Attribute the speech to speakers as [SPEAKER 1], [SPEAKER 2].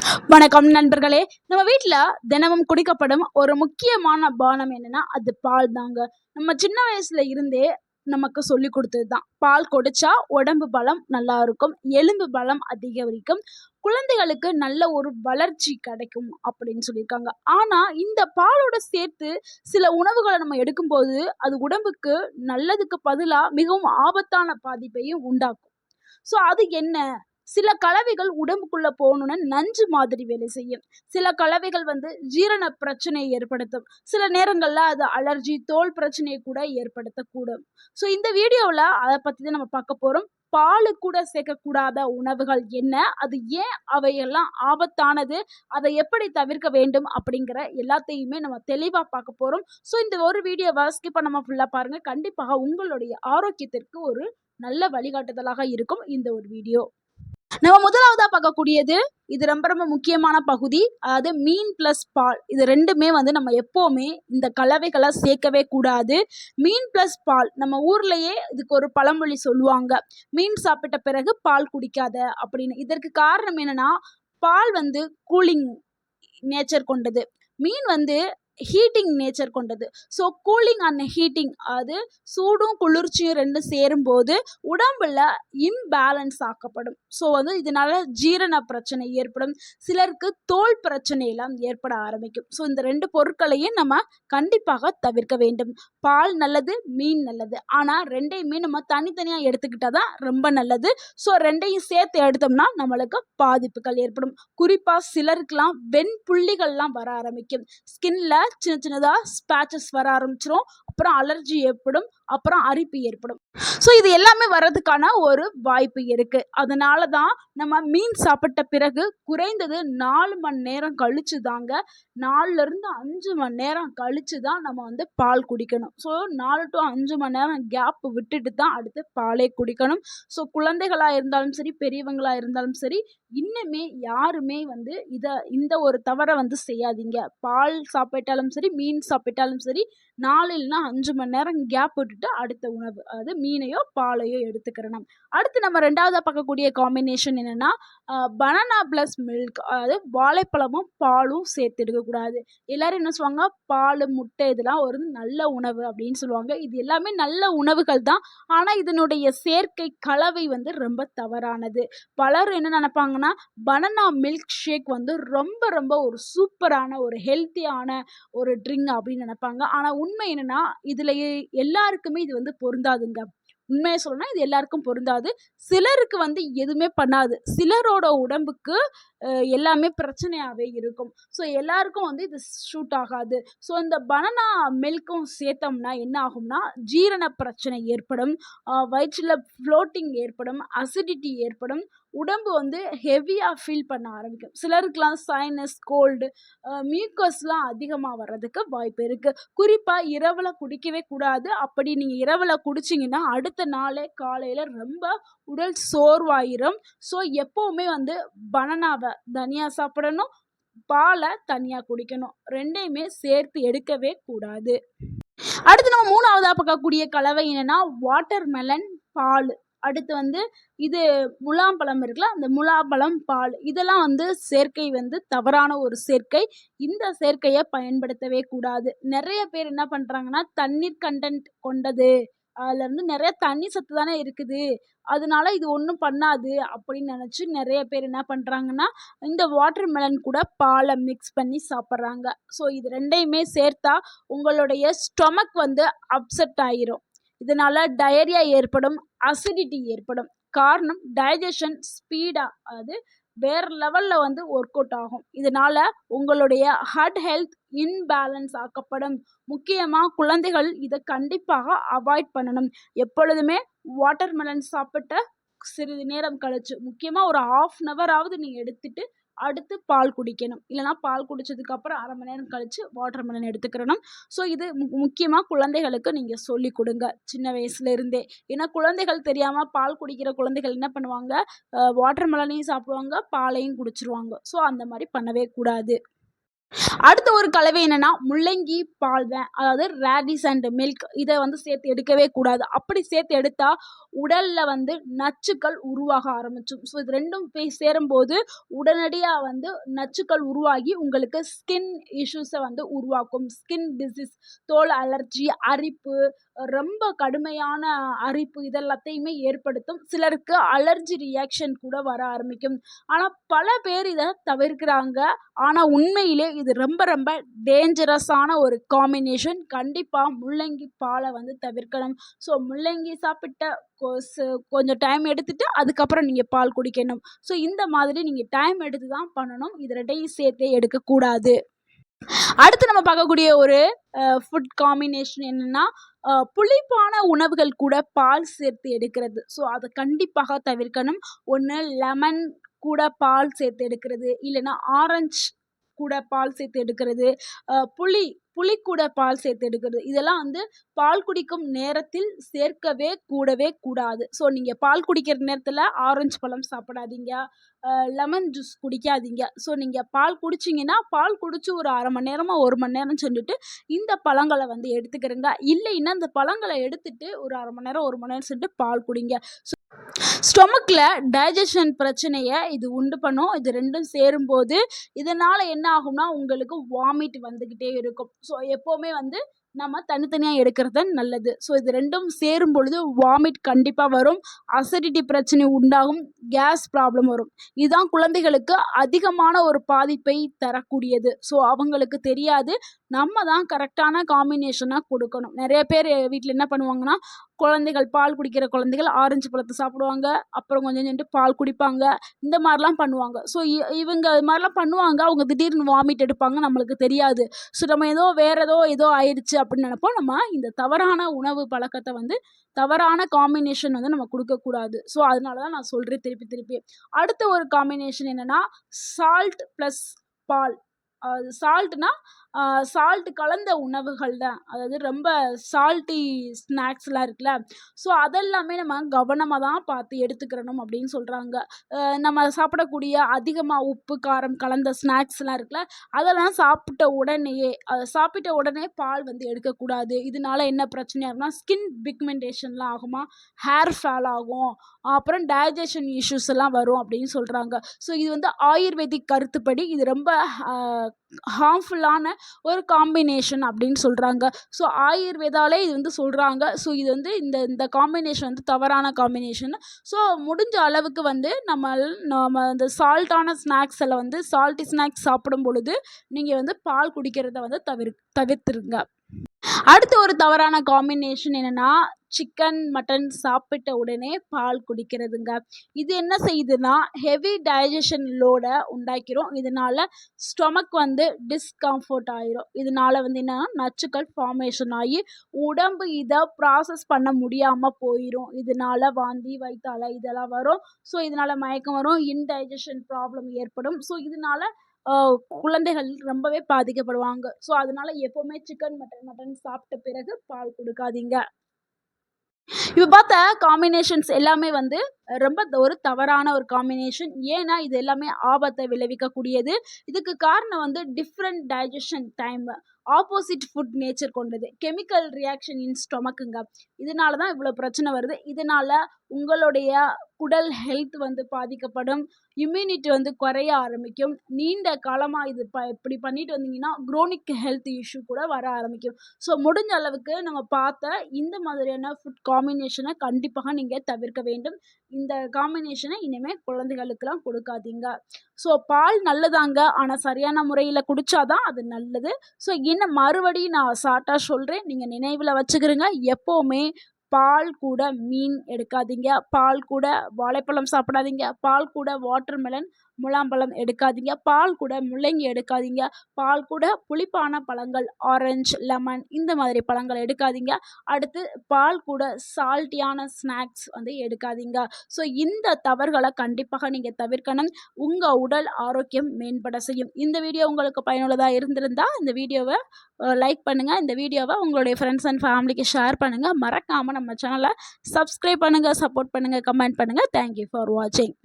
[SPEAKER 1] வணக்கம் நண்பர்களே. நம்ம வீட்ல தினமும் குடிக்கப்படும் ஒரு முக்கியமான பானம் என்னன்னா, அது பால் தாங்க. நம்ம சின்ன வயசுல இருந்தே நமக்கு சொல்லிக் குடுத்தது தான். பால் குடிச்சா உடம்பு பலம் நல்லா இருக்கும், எலும்பு பலம் அதிகரிக்கும், குழந்தைகளுக்கு நல்ல ஒரு வளர்ச்சி கிடைக்கும் அப்படின்னு சொல்லியிருக்காங்க. ஆனா, இந்த பாலோட சேர்த்து சில உணவுகள நம்ம எடுக்கும்போது, அது உடம்புக்கு நல்லதுக்கு பதிலா மிகவும் ஆபத்தான பாதிப்பையும் உண்டாக்கும். அது என்ன? சில கலவைகள் உடம்புக்குள்ள போணும்னா நஞ்சு மாதிரி வேலை செய்யும். சில கலவைகள் ஜீரண பிரச்சனையை ஏற்படுத்தும். சில நேரங்கள்ல அது அலர்ஜி, தோல் பிரச்சனையை கூட ஏற்படுத்தக்கூடும். இந்த வீடியோல அத பத்தி தான் நம்ம பார்க்க போறோம். பாலு கூட சேர்க்கக்கூடாத உணவுகள் என்ன? அது ஏன் அவையெல்லாம் ஆபத்தானது? அதை எப்படி தவிர்க்க வேண்டும்? அப்படிங்கிற எல்லாத்தையுமே நம்ம தெளிவா பார்க்க போறோம். இந்த ஒரு வீடியோவ ஸ்கிப் பண்ணாம ஃபுல்லா பாருங்க. கண்டிப்பாக உங்களுடைய ஆரோக்கியத்திற்கு ஒரு நல்ல வழிகாட்டுதலாக இருக்கும் இந்த ஒரு வீடியோ. நம்ம முதலாவதா பார்க்கக்கூடியது, இது ரொம்ப ரொம்ப முக்கியமான பகுதி. அதாவது மீன் பிளஸ் பால். இது 2மே நம்ம எப்பவுமே இந்த கலவைகள சேர்க்கவே கூடாது. மீன் பிளஸ் பால், நம்ம ஊர்லயே இதுக்கு ஒரு பழமொழி சொல்லுவாங்க. மீன் சாப்பிட்ட பிறகு பால் குடிக்காத அப்படின்னு. இதற்கு காரணம் என்னன்னா, பால் கூலிங் நேச்சர் கொண்டது. மீன் ஹீட்டிங் நேச்சர் கொண்டது. கூலிங் அண்ட் ஹீட்டிங், அது சூடும் குளிர்ச்சியும் 2ம் சேரும்போது உடம்புல இம்பேலன்ஸ் ஆக்கப்படும். இதனால ஜீரண பிரச்சனை ஏற்படும். சிலருக்கு தோல் பிரச்சனை எல்லாம் ஏற்பட ஆரம்பிக்கும். இந்த 2 பொருட்களையும் நம்ம கண்டிப்பாக தவிர்க்க வேண்டும். பால் நல்லது, மீன் நல்லது. ஆனா 2யுமே நம்ம தனித்தனியா எடுத்துக்கிட்டா தான் ரொம்ப நல்லது. 2யும் சேர்த்து எடுத்தோம்னா நம்மளுக்கு பாதிப்புகள் ஏற்படும். குறிப்பா சிலருக்குலாம் வெண்புள்ளிகள்லாம் வர ஆரம்பிக்கும். ஸ்கின்ல சின்ன சின்னதா ஸ்பேச்சஸ் வர ஆரம்பிச்சிரும். அப்புறம் அலர்ஜி ஏற்படும். அப்புறம் அரிப்பு ஏற்படும். இது எல்லாமே வர்றதுக்கான ஒரு வாய்ப்பு இருக்கு. அதனால தான் நம்ம மீன் சாப்பிட்ட பிறகு குறைந்தது 4 மணி நேரம் கழிச்சு தாங்க, 4லிருந்து 5 மணி நேரம் கழிச்சு தான் நம்ம பால் குடிக்கணும். 4 to 5 மணி நேரம் கேப் விட்டுட்டு தான் அடுத்து பாலே குடிக்கணும். குழந்தைகளா இருந்தாலும் சரி, பெரியவங்களா இருந்தாலும் சரி, இன்னுமே யாருமே இந்த ஒரு தவற செய்யாதீங்க. பால் சாப்பிட்டாலும் சரி, மீன் சாப்பிட்டாலும் சரி, 4 இல்லைன்னா 5 மணி நேரம் கேப் விட்டுட்டு அடுத்த உணவு, அதாவது மீனையோ பாலையோ எடுத்துக்கிறணும். அடுத்து நம்ம 2வதா பார்க்கக்கூடிய காம்பினேஷன் என்னன்னா, பனானா பிளஸ் மில்க், அதாவது வாழைப்பழமும் பாலும் சேர்த்து எடுக்கக்கூடாது. எல்லாரும் என்ன சொல்லுவாங்க, பால், முட்டை இதெல்லாம் ஒரு நல்ல உணவு அப்படின்னு சொல்லுவாங்க. இது எல்லாமே நல்ல உணவுகள் தான். ஆனா இதனுடைய சேர்க்கை கலவை ரொம்ப தவறானது. பலர் என்ன நினைப்பாங்கன்னா, பனானா மில்க் ஷேக் ரொம்ப ரொம்ப ஒரு சூப்பரான ஒரு ஹெல்த்தியான ஒரு ட்ரிங்க் அப்படின்னு நினைப்பாங்க. ஆனா உண்மை என்னன்னா, இதுல எல்லாருக்குமே இது பொருந்தாதுங்க. உண்மையை சொல்லணும்னா இது எல்லாருக்கும் பொருந்தாது. சிலருக்கு எதுவுமே பண்ணாது. சிலரோட உடம்புக்கு எல்லாமே பிரச்சனையாவே இருக்கும். எல்லாருக்கும் இது ஷூட் ஆகாது. இந்த பனானா மில்க்கும் சேர்த்தோம்னா என்ன ஆகும்னா, ஜீரண பிரச்சனை ஏற்படும், வயிற்றுல ஃப்ளோட்டிங் ஏற்படும், அசிடிட்டி ஏற்படும், உடம்பு ஹெவியா ஃபீல் பண்ண ஆரம்பிக்கும். சிலருக்குலாம் சைனஸ், கோல்டு, மியூக்கஸ்லாம் அதிகமா வர்றதுக்கு வாய்ப்பு இருக்கு. குறிப்பா இரவுல குடிக்கவே கூடாது. அப்படி நீங்க இரவுல குடிச்சீங்கன்னா அடுத்த நாளே காலையில ரொம்ப உடல் சோர்வாயிரும். எப்பவுமே பனானாவ தனியா சாப்பிடணும், பால தனியா குடிக்கணும். 2யுமே சேர்த்து எடுக்கவே கூடாது. அடுத்து நம்ம 3வதா பார்க்கக்கூடிய கலவை என்னன்னா, வாட்டர்மெலன் பால். அடுத்து இது முலாம்பழம் இருக்குல்ல, அந்த முலாம்பழம் பால். இதெல்லாம் சேர்க்கை தவறான ஒரு சேர்க்கை. இந்த சேர்க்கைய பயன்படுத்தவே கூடாது. நெறைய பேர் என்ன பண்றாங்கன்னா, தண்ணீர் கண்டென்ட் கொண்டது, அதுல நெறைய தண்ணி சத்து தானே இருக்குது, அதனால இது ஒண்ணும் பண்ணாது அப்படின்னு நினைச்சு நெறைய பேர் என்ன பண்றாங்கன்னா, இந்த வாட்டர்மெலன் கூட பால மிக்ஸ் பண்ணி சாப்பிடுறாங்க. இது 2யுமே சேர்த்தா உங்களுடைய ஸ்டொமக் அப்செட் ஆயிரும். இதனால டயரியா ஏற்படும், அசிடிட்டி ஏற்படும். காரணம், டைஜஷன் ஸ்பீடா, அது வேற லெவல்ல ஒர்க் அவுட் ஆகும். இதனால உங்களுடைய ஹார்ட் ஹெல்த் இன்பேலன்ஸ் ஆக்கப்படும். முக்கியமா குழந்தைகள் இதை கண்டிப்பாக அவாய்ட் பண்ணணும். எப்பொழுதுமே வாட்டர்மெலன் சாப்பிட்ட சிறிது நேரம் கழிச்சு, முக்கியமா ஒரு 1/2 அன் ஹவராவது நீங்க எடுத்துட்டு அடுத்து பால் குடிக்கணும். இல்லைன்னா பால் குடிச்சதுக்கு அப்புறம் 1/2 மணி நேரம் கழிச்சு வாட்டர்மெலன் எடுத்துக்கிறணும். இது முக்கியமா குழந்தைகளுக்கு நீங்க சொல்லிக் கொடுங்க சின்ன வயசுல இருந்தே. ஏன்னா குழந்தைகள் தெரியாம பால் குடிக்கிற குழந்தைகள் என்ன பண்ணுவாங்க, வாட்டர்மெலனையும் சாப்பிடுவாங்க, பாலையும் குடிச்சிருவாங்க. அந்த மாதிரி பண்ணவே கூடாது. அடுத்த ஒரு கலவை என்னன்னா முள்ளங்கி பால் தான். அதாவது ரேடிஸ் அண்ட் மில்க் இதை வந்து சேர்த்து எடுக்கவே கூடாது. அப்படி சேர்த்து எடுத்தா உடல்ல வந்து நச்சுக்கள் உருவாக ஆரம்பிச்சும். ஸோ இது ரெண்டும் போய் சேரும்போது உடனடியாக வந்து நச்சுக்கள் உருவாகி உங்களுக்கு ஸ்கின் இஷ்யூஸை வந்து உருவாக்கும். ஸ்கின் டிசீஸ், தோல் அலர்ஜி, அரிப்பு, ரொம்ப கடுமையான அரிப்பு இதெல்லாத்தையுமே ஏற்படுத்தும். சிலருக்கு அலர்ஜி ரியாக்ஷன் கூட வர ஆரம்பிக்கும். ஆனால் பல பேர் இதை தவிர்க்கிறாங்க. ஆனால் உண்மையிலே இது ரொம்ப ரொம்ப டேஞ்சரஸான ஒரு காம்பினேஷன். கண்டிப்பாக முள்ளங்கி பாலை வந்து தவிர்க்கணும். ஸோ முள்ளங்கி சாப்பிட்ட கொஞ்சம் டைம் எடுத்துட்டு அதுக்கப்புறம் நீங்கள் பால் குடிக்கணும். ஸோ இந்த மாதிரி நீங்கள் டைம் எடுத்து தான் பண்ணணும். இது ரெண்டையும் சேர்த்தே எடுக்கக்கூடாது. அடுத்து நம்ம பார்க்கக்கூடிய ஒரு ஃபுட் காம்பினேஷன் என்னென்னா புளிப்பான உணவுகள் கூட பால் சேர்த்து எடுக்கிறது. ஸோ அதை கண்டிப்பாக தவிர்க்கணும். ஒன்று லெமன் கூட பால் சேர்த்து எடுக்கிறது, இல்லைன்னா ஆரஞ்சு கூட பால் சேர்த்து எடுக்கிறது, புளி புளி கூட பால் சேர்த்து எடுக்கிறது. இதெல்லாம் வந்து பால் குடிக்கும் நேரத்தில் சேர்க்கவே கூடாது. ஸோ நீங்கள் பால் குடிக்கிற நேரத்தில் ஆரஞ்சு பழம் சாப்பிடாதீங்க, லெமன் ஜூஸ் குடிக்காதீங்க. ஸோ நீங்கள் பால் குடிச்சிங்கன்னா பால் குடிச்சு ஒரு 1/2 மணி நேரமாக 1 மணி நேரம் சென்றுட்டு இந்த பழங்களை வந்து எடுத்துக்கிறங்க. இல்லைன்னா இந்த பழங்களை எடுத்துட்டு ஒரு 1/2 மணி நேரம் 1 மணி நேரம் சென்று பால் குடிங்க. ஸ்டொமக்கில் டைஜஷன் பிரச்சனையை இது உண்டு பண்ணும். இது ரெண்டும் சேரும்போது இதனால் என்ன ஆகும்னா உங்களுக்கு வாமிட் வந்துக்கிட்டே இருக்கும். ஸோ எப்போவுமே வந்து நம்ம தனித்தனியாக எடுக்கிறது நல்லது. ஸோ இது ரெண்டும் சேரும் பொழுது வாமிட் கண்டிப்பாக வரும், அசிடிட்டி பிரச்சனை உண்டாகும், கேஸ் ப்ராப்ளம் வரும். இதுதான் குழந்தைகளுக்கு அதிகமான ஒரு பாதிப்பை தரக்கூடியது. ஸோ அவங்களுக்கு தெரியாது. நம்ம தான் கரெக்டான காம்பினேஷனாக கொடுக்கணும். நிறைய பேர் வீட்டில் என்ன பண்ணுவாங்கன்னா, குழந்தைகள் பால் குடிக்கிற குழந்தைகள் ஆரஞ்சு பழத்தை சாப்பிடுவாங்க, அப்புறம் கொஞ்சம் பால் குடிப்பாங்க, இந்த மாதிரிலாம் பண்ணுவாங்க. ஸோ இவங்க இது மாதிரிலாம் பண்ணுவாங்க. அவங்க திடீர்னு வாமிட் எடுப்பாங்க, நம்மளுக்கு தெரியாது. ஸோ நம்ம ஏதோ ஆயிடுச்சு அப்படின்னு நினைப்போம். நம்ம இந்த தவறான உணவு பழக்கத்தை வந்து தவறான காம்பினேஷன் வந்து நம்ம கொடுக்கக்கூடாது. ஸோ அதனால தான் நான் சொல்கிறேன் திருப்பி. அடுத்த ஒரு காம்பினேஷன் என்னென்னா சால்ட் ப்ளஸ் பால். அது சால்ட்னா சால்ட் கலந்த உணவுகள் தான். அதாவது ரொம்ப சால்ட்டி ஸ்நாக்ஸ்லாம் இருக்குல்ல, ஸோ அதெல்லாமே நம்ம கவனமாக தான் பார்த்து எடுத்துக்கிறணும் அப்படின்னு சொல்கிறாங்க. நம்ம சாப்பிடக்கூடிய அதிகமாக உப்பு காரம் கலந்த ஸ்நாக்ஸ்லாம் இருக்குல்ல, அதெல்லாம் சாப்பிட்ட உடனே பால் வந்து எடுக்கக்கூடாது. இதனால என்ன பிரச்சனையாக இருக்குன்னா ஸ்கின் பிக்மெண்டேஷன்லாம் ஆகுமா, ஹேர் ஃபால் ஆகும், அப்புறம் டைஜஷன் இஷ்யூஸ் எல்லாம் வரும் அப்படின்னு சொல்கிறாங்க. ஸோ இது வந்து ஆயுர்வேதிக் கருத்துப்படி இது ரொம்ப ஹார்ம்ஃபுல்லான ஒரு காம்பினேஷன் அப்படின்னு சொல்கிறாங்க. ஸோ ஆயுர்வேதாலே இது வந்து சொல்கிறாங்க. ஸோ இது வந்து இந்த காம்பினேஷன் வந்து தவறான காம்பினேஷன். ஸோ முடிஞ்ச அளவுக்கு வந்து நம்ம இந்த சால்ட்டான ஸ்நாக்ஸ் எல்லாம் வந்து சால்ட்டி ஸ்நாக்ஸ் சாப்பிடும் பொழுது நீங்கள் வந்து பால் குடிக்கிறத வந்து தவிர்த்துருங்க. அடுத்த ஒரு தவறான காம்பினேஷன் என்னென்னா சிக்கன் மட்டன் சாப்பிட்ட உடனே பால் குடிக்கிறதுங்க. இது என்ன செய்யுதுன்னா ஹெவி டைஜஷன் லோடை உண்டாக்கிரும். இதனால் ஸ்டொமக் வந்து டிஸ்கம்ஃபர்ட் ஆயிரும். இதனால் வந்து என்னன்னா நச்சுக்கள் ஃபார்மேஷன் ஆகி உடம்பு இதை ப்ராசஸ் பண்ண முடியாமல் போயிடும். இதனால் வாந்தி வயிற்றாலை இதெல்லாம் வரும். ஸோ இதனால் மயக்கம் வரும், இன்டைஜஷன் ப்ராப்ளம் ஏற்படும். ஸோ இதனால் குழந்தைகள் ரொம்பவே பாதிக்கப்படுவாங்க. ஸோ அதனால எப்போவுமே சிக்கன் மட்டன் சாப்பிட்ட பிறகு பால் கொடுக்காதீங்க. இப்போ பார்த்த காம்பினேஷன்ஸ் எல்லாமே வந்து ரொம்ப ஒரு தவறான ஒரு காம்பினேஷன். ஏன்னா இது எல்லாமே ஆபத்தை விளைவிக்கக்கூடியது. இதுக்கு காரணம் வந்து different digestion time, opposite food nature கொண்டது, கெமிக்கல் ரியாக்ஷன் இன் ஸ்டொமக்குங்க. இதனால தான் இவ்வளோ பிரச்சனை வருது. இதனால் உங்களுடைய குடல் ஹெல்த் வந்து பாதிக்கப்படும், இம்யூனிட்டி வந்து குறைய ஆரம்பிக்கும். நீண்ட காலமாக இது இப்படி பண்ணிட்டு வந்தீங்கன்னா குரோனிக் ஹெல்த் இஷ்யூ கூட வர ஆரம்பிக்கும். ஸோ முடிஞ்ச அளவுக்கு நம்ம பார்த்த இந்த மாதிரியான ஃபுட் காம்பினேஷனை கண்டிப்பாக நீங்கள் தவிர்க்க வேண்டும். இந்த காம்பினேஷனை இனிமேல் குழந்தைகளுக்கெல்லாம் கொடுக்காதீங்க. ஸோ பால் நல்லதாங்க, ஆனால் சரியான முறையில் குடித்தாதான் அது நல்லது. ஸோ இன்னும் மறுபடியும் நான் ஷார்ட்டாக சொல்கிறேன், நீங்கள் நினைவில் வச்சுக்கிறீங்க. எப்போவுமே பால் கூட மீன் எடுக்காதீங்க, பால் கூட வாழைப்பழம் சாப்பிடாதீங்க, பால் கூட வாட்டர்மெலன் முலாம்பழம் எடுக்காதீங்க, பால் கூட முள்ளங்கி எடுக்காதீங்க, பால் கூட புளிப்பான பழங்கள் ஆரஞ்சு லெமன் இந்த மாதிரி பழங்கள் எடுக்காதீங்க. அடுத்து பால் கூட சால்ட்டியான ஸ்நாக்ஸ் வந்து எடுக்காதீங்க. ஸோ இந்த தவறுகளை கண்டிப்பாக நீங்கள் தவிர்க்கணும். உங்கள் உடல் ஆரோக்கியம் மேம்பட செய்யும். இந்த வீடியோ உங்களுக்கு பயனுள்ளதாக இருந்திருந்தால் இந்த வீடியோவை லைக் பண்ணுங்கள், இந்த வீடியோவை உங்களுடைய ஃப்ரெண்ட்ஸ் அண்ட் ஃபேமிலிக்கு ஷேர் பண்ணுங்கள். மறக்காமல் நம்ம சேனலை சப்ஸ்கிரைப் பண்ணுங்கள், சப்போர்ட் பண்ணுங்கள், கமெண்ட் பண்ணுங்கள். தேங்க்யூ ஃபார் வாட்சிங்.